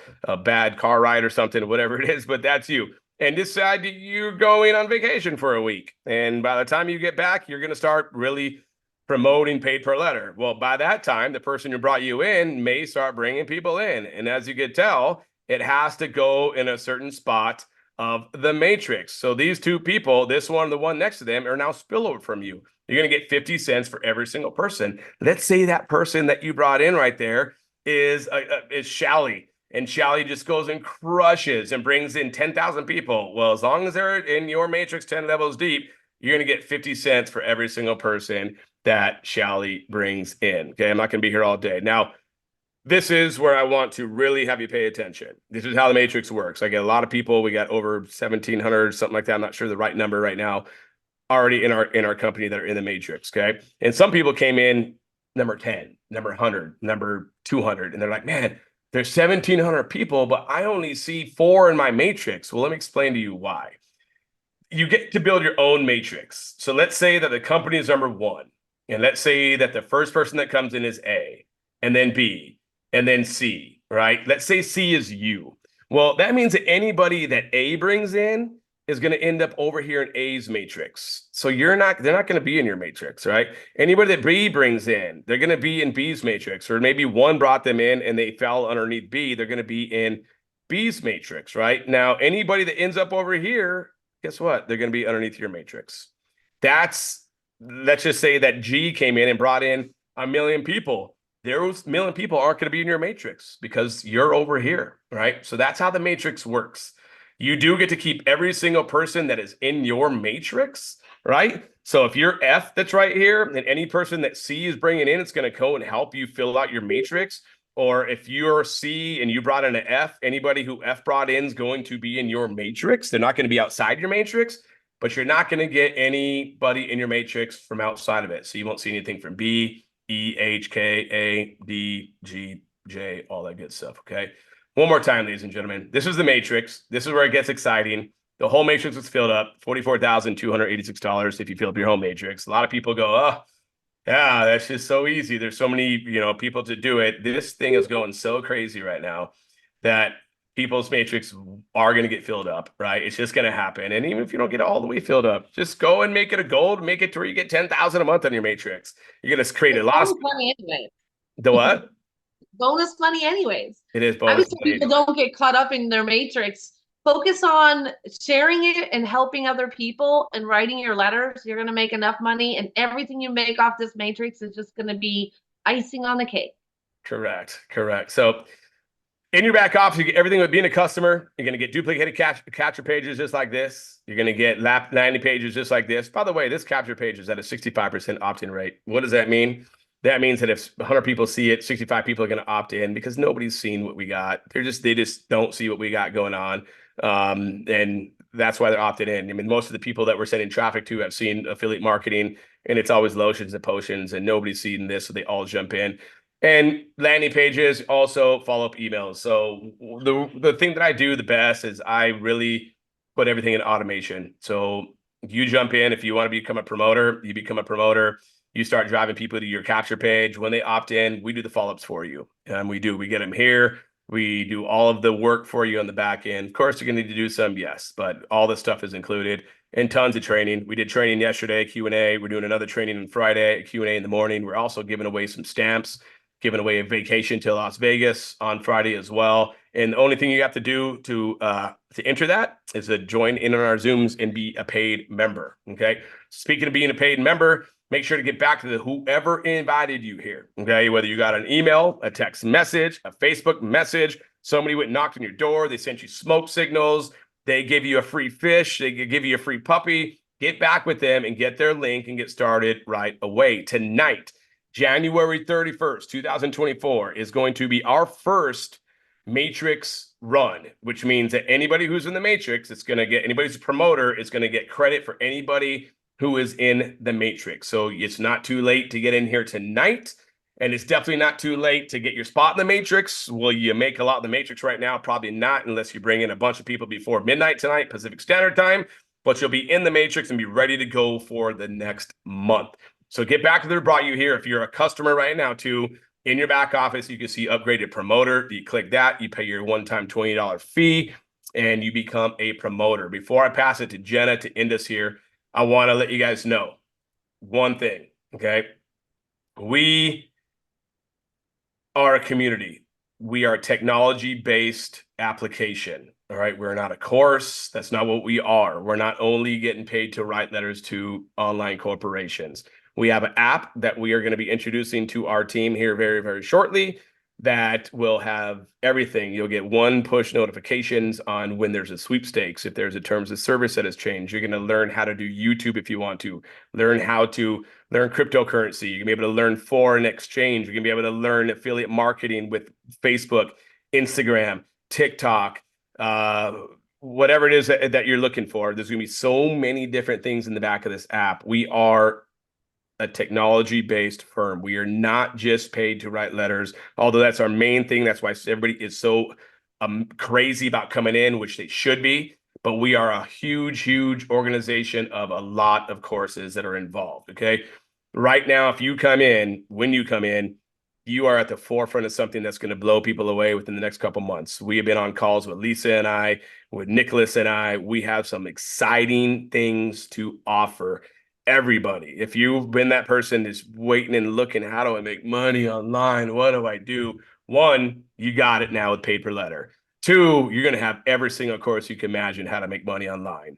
bad car ride or something, whatever it is, but that's you. And decide you're going on vacation for a week. And by the time you get back, you're going to start really promoting paid per letter. Well, by that time, the person who brought you in may start bringing people in. And as you can tell, it has to go in a certain spot of the matrix. So these 2 people, this one and the one next to them, are now spillover from you. You're going to get 50 cents for every single person. Let's say that person that you brought in right there is Shally. And Shally just goes and crushes and brings in 10,000 people. Well, as long as they're in your matrix 10 levels deep, you're going to get 50 cents for every single person that Shally brings in. Okay, I'm not going to be here all day. Now, this is where I want to really have you pay attention. This is how the matrix works. I get a lot of people. We got over 1,700, something like that. I'm not sure the right number right now, already in our company that are in the matrix. Okay. And some people came in number 10, number 100, number 200, and they're like, man, there's 1,700 people, but I only see 4 in my matrix. Well, let me explain to you why. You get to build your own matrix. So let's say that the company is number 1, and let's say that the first person that comes in is A, and then B, and then C, right? Let's say C is you. Well, that means that anybody that A brings in is going to end up over here in A's matrix. So they're not going to be in your matrix, right? Anybody that B brings in, they're going to be in B's matrix, or maybe one brought them in and they fell underneath B, they're going to be in B's matrix, right? Now, anybody that ends up over here, guess what? They're going to be underneath your matrix. Let's just say that G came in and brought in 1 million people. Those 1 million people aren't going to be in your matrix because you're over here, right? So that's how the matrix works. You do get to keep every single person that is in your matrix, right? So if you're F that's right here, and any person that C is bringing in, it's going to go and help you fill out your matrix. Or if you're C and you brought in an F, anybody who F brought in is going to be in your matrix. They're not going to be outside your matrix, but you're not going to get anybody in your matrix from outside of it. So you won't see anything from B, E, H, K, A, D, G, J, all that good stuff, okay? One more time, ladies and gentlemen. This is the matrix. This is where it gets exciting. The whole matrix was filled up, $44,286 if you fill up your whole matrix. A lot of people go, oh, yeah, that's just so easy. There's so many, people to do it. This thing is going so crazy right now that people's matrix are going to get filled up, right? It's just going to happen. And even if you don't get it all the way filled up, just go and make it a gold, make it to where you get 10,000 a month on your matrix. You're going to create a lot of money anyway. The what? Bonus money anyways. It is bonus money. People don't get caught up in their matrix. Focus on sharing it and helping other people and writing your letters. You're going to make enough money, and everything you make off this matrix is just going to be icing on the cake. Correct. So in your back office, you get everything with being a customer. You're going to get duplicated capture pages just like this. You're going to get landing pages just like this. By the way, this capture page is at a 65% opt-in rate. What does that mean? That means that if 100 people see it, 65 people are going to opt in because nobody's seen what we got. They just don't see what we got going on. And that's why they're opted in. I mean, most of the people that we're sending traffic to have seen affiliate marketing, and it's always lotions and potions, and nobody's seen this, so they all jump in. And landing pages, also follow-up emails. So the thing that I do the best is I really put everything in automation. So you jump in. If you want to become a promoter, you become a promoter. You start driving people to your capture page. When they opt in, we do the follow-ups for you. We get them here. We do all of the work for you on the back end. Of course, you're going to need to do some, yes, but all this stuff is included, and tons of training. We did training yesterday, Q&A. We're doing another training on Friday, Q&A in the morning. We're also giving away some stamps, giving away a vacation to Las Vegas on Friday as well. And the only thing you have to do to enter that is to join in on our Zooms and be a paid member, okay? Speaking of being a paid member, make sure to get back to whoever invited you here, okay? Whether you got an email, a text message, a Facebook message, somebody went and knocked on your door, they sent you smoke signals, they give you a free fish, they give you a free puppy, get back with them and get their link and get started right away. Tonight, January 31st, 2024 is going to be our first Matrix run, which means that anybody who's in the Matrix, anybody who's a promoter is going to get credit for anybody who is in the Matrix. So it's not too late to get in here tonight, and it's definitely not too late to get your spot in the Matrix. Will you make a lot of the Matrix right now? Probably not, unless you bring in a bunch of people before midnight tonight, Pacific Standard Time, but you'll be in the Matrix and be ready to go for the next month. So get back to who brought you here. If you're a customer right now too, in your back office, you can see upgraded promoter. You click that, you pay your one-time $20 fee, and you become a promoter. Before I pass it to Jenna to end us here, I want to let you guys know one thing, okay? We are a community. We are a technology-based application, all right? We're not a course. That's not what we are. We're not only getting paid to write letters to online corporations. We have an app that we are going to be introducing to our team here very, very shortly that will have everything. You'll get one push notifications on when there's a sweepstakes. If there's a terms of service that has changed, you're going to learn how to do YouTube if you want to, learn how to learn cryptocurrency. You're going to be able to learn foreign exchange. You're going to be able to learn affiliate marketing with Facebook, Instagram, TikTok, whatever it is that you're looking for. There's going to be so many different things in the back of this app. We are a technology-based firm. We are not just paid to write letters, although that's our main thing. That's why everybody is so crazy about coming in, which they should be. But we are a huge, huge organization of a lot of courses that are involved. Okay. Right now, if you come in, when you come in, you are at the forefront of something that's going to blow people away within the next couple months. We have been on calls with Lisa and I, with Nicholas and I. We have some exciting things to offer everybody. If you've been that person that's waiting and looking, how do I make money online? What do I do? One, you got it now with Paid Per Letter. Two, you're going to have every single course you can imagine how to make money online.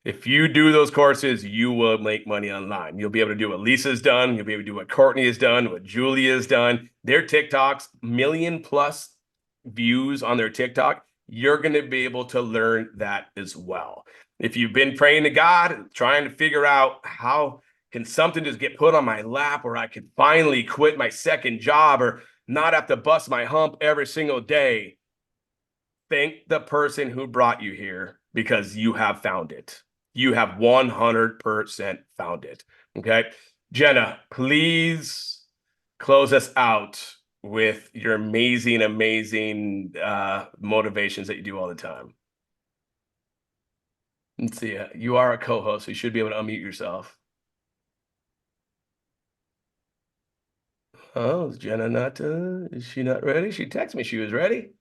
If you do those courses, you will make money online. You'll be able to do what Lisa's done. You'll be able to do what Courtney has done, what Julia's done. Their TikToks, 1 million+ views on their TikTok. You're going to be able to learn that as well. If you've been praying to God, trying to figure out how can something just get put on my lap where I could finally quit my second job or not have to bust my hump every single day, thank the person who brought you here, because you have found it. You have 100% found it. Okay. Jenna, please close us out with your amazing, amazing motivations that you do all the time. Let's see. You are a co-host, so you should be able to unmute yourself. Oh, is Jenna not? Is she not ready? She texted me she was ready.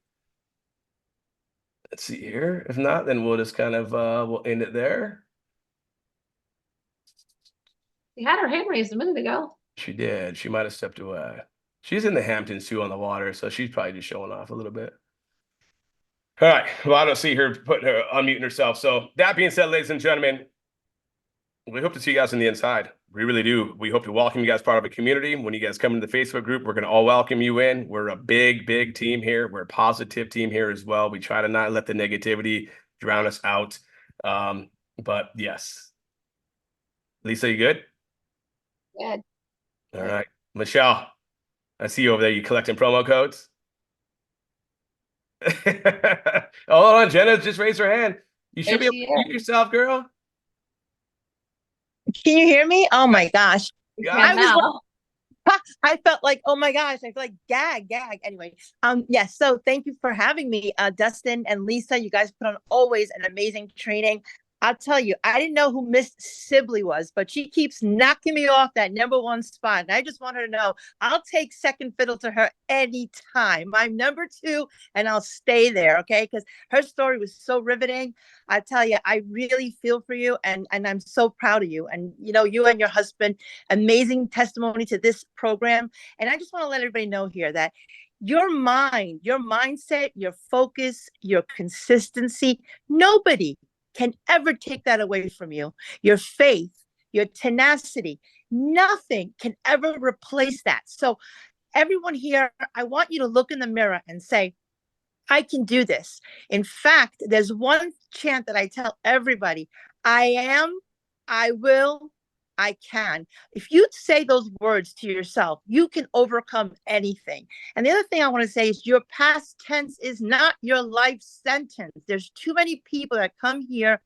Let's see here. If not, then we'll just kind of we'll end it there. She had her hand raised a minute ago. She did. She might have stepped away. She's in the Hamptons too on the water, so she's probably just showing off a little bit. All right. Well, I don't see her putting her unmuting herself. So that being said, ladies and gentlemen, we hope to see you guys on the inside. We really do. We hope to welcome you guys part of a community. When you guys come into the Facebook group, we're going to all welcome you in. We're a big, big team here. We're a positive team here as well. We try to not let the negativity drown us out. But yes. Lisa, you good? Good. All right. Michelle, I see you over there. You collecting promo codes? Hold on, Jenna just raised her hand. You should be able to mute yourself, girl. Can you hear me? Oh my gosh. I felt like, oh my gosh, I feel like gag. Anyway, yes. So thank you for having me, Dustin and Lisa. You guys put on always an amazing training. I'll tell you, I didn't know who Miss Sibley was, but she keeps knocking me off that #1 spot. And I just want her to know I'll take second fiddle to her anytime. I'm #2 and I'll stay there, okay? Because her story was so riveting. I tell you, I really feel for you and I'm so proud of you. And, you know, you and your husband, amazing testimony to this program. And I just want to let everybody know here that your mind, your mindset, your focus, your consistency, nobody can ever take that away from you. Your faith, your tenacity, nothing can ever replace that. So everyone here, I want you to look in the mirror and say, I can do this. In fact, there's one chant that I tell everybody: I am, I will, I can. If you say those words to yourself, you can overcome anything. And the other thing I want to say is your past tense is not your life sentence. There's too many people that come here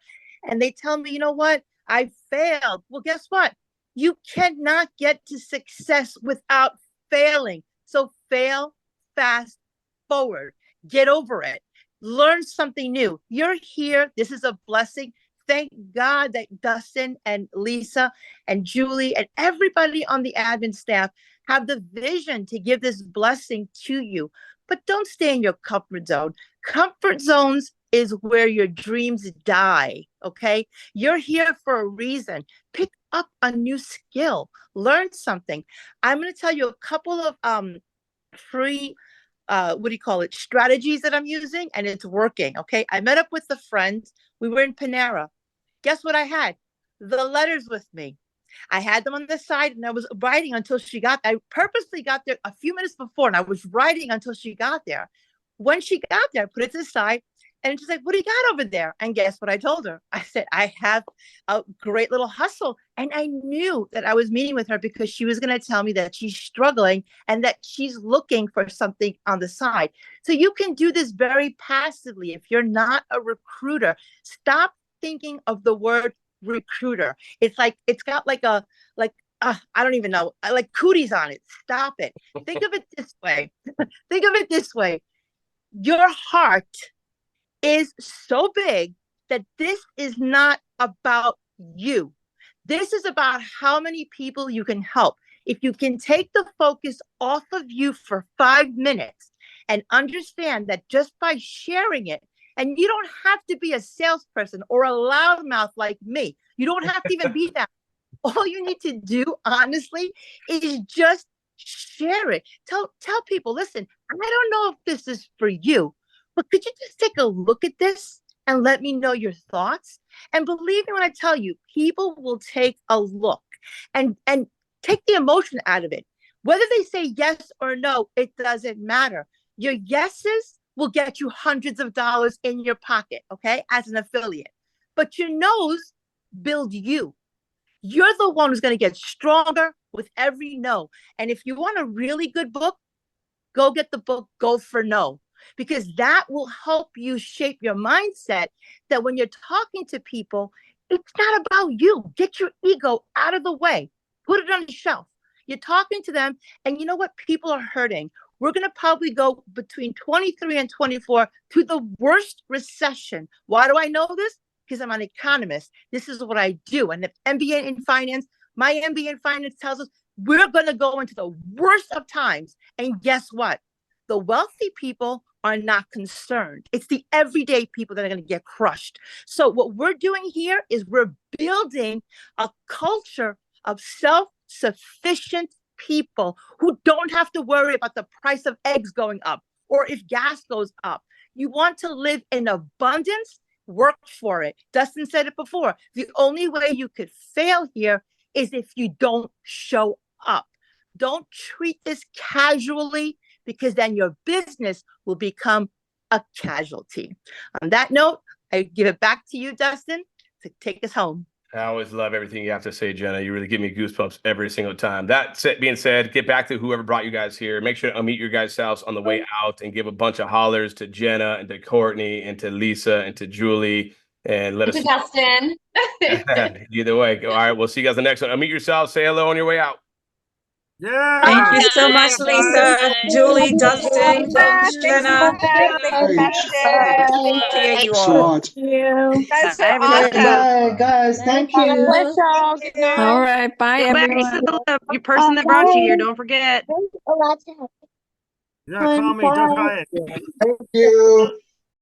and they tell me, you know what? I failed. Well, guess what? You cannot get to success without failing. So fail fast forward. Get over it. Learn something new. You're here. This is a blessing. Thank God that Dustin and Lisa and Julie and everybody on the admin staff have the vision to give this blessing to you. But don't stay in your comfort zone. Comfort zones is where your dreams die, okay? You're here for a reason. Pick up a new skill. Learn something. I'm going to tell you a couple of free strategies that I'm using, and it's working, okay? I met up with a friend. We were in Panera. Guess what I had? The letters with me. I had them on the side and I was writing until she got, I purposely got there a few minutes before and I was writing until she got there. When she got there, I put it to the side and she's like, what do you got over there? And guess what I told her? I said, I have a great little hustle. And I knew that I was meeting with her because she was going to tell me that she's struggling and that she's looking for something on the side. So you can do this very passively. If you're not a recruiter, stop thinking of the word recruiter. It's like, it's got like a, I don't even know, like cooties on it. Stop it. Think of it this way. Think of it this way. Your heart is so big that this is not about you. This is about how many people you can help. If you can take the focus off of you for 5 minutes and understand that just by sharing it, and you don't have to be a salesperson or a loudmouth like me. You don't have to even be that. All you need to do, honestly, is just share it. Tell people, listen, I don't know if this is for you, but could you just take a look at this and let me know your thoughts? And believe me when I tell you, people will take a look and take the emotion out of it. Whether they say yes or no, it doesn't matter. Your yeses will get you hundreds of dollars in your pocket, okay, as an affiliate. But your no's build you. You're the one who's going to get stronger with every no. And if you want a really good book, go get the book, Go for No, because that will help you shape your mindset that when you're talking to people, it's not about you. Get your ego out of the way. Put it on the shelf. You're talking to them, and you know what? People are hurting. We're going to probably go between 23 and 24 to the worst recession. Why do I know this? Because I'm an economist. This is what I do. And the MBA in finance, my MBA in finance tells us we're going to go into the worst of times. And guess what? The wealthy people are not concerned. It's the everyday people that are going to get crushed. So what we're doing here is we're building a culture of self-sufficient people who don't have to worry about the price of eggs going up or if gas goes up. You want to live in abundance, work for it. Dustin said it before. The only way you could fail here is if you don't show up. Don't treat this casually, because then your business will become a casualty. On that note, I give it back to you, Dustin, to take us home. I always love everything you have to say, Jenna. You really give me goosebumps every single time. That being said, get back to whoever brought you guys here. Make sure to unmute your guys' selves on the way out and give a bunch of hollers to Jenna and to Courtney and to Lisa and to Julie. And let us know. Dustin. Either way. All right, we'll see you guys in the next one. Unmute yourselves. Say hello on your way out. Yeah. Thank you so much, Lisa, Julie, Dustin, Coach Jenna. Appreciate you all. Thank you. Guys, awesome. Bye, guys. Thank you. Bless y'all. Good night. All right. Bye, everyone. Your person that brought you here. Don't forget. Yeah, call me. Don't try it. Thank you.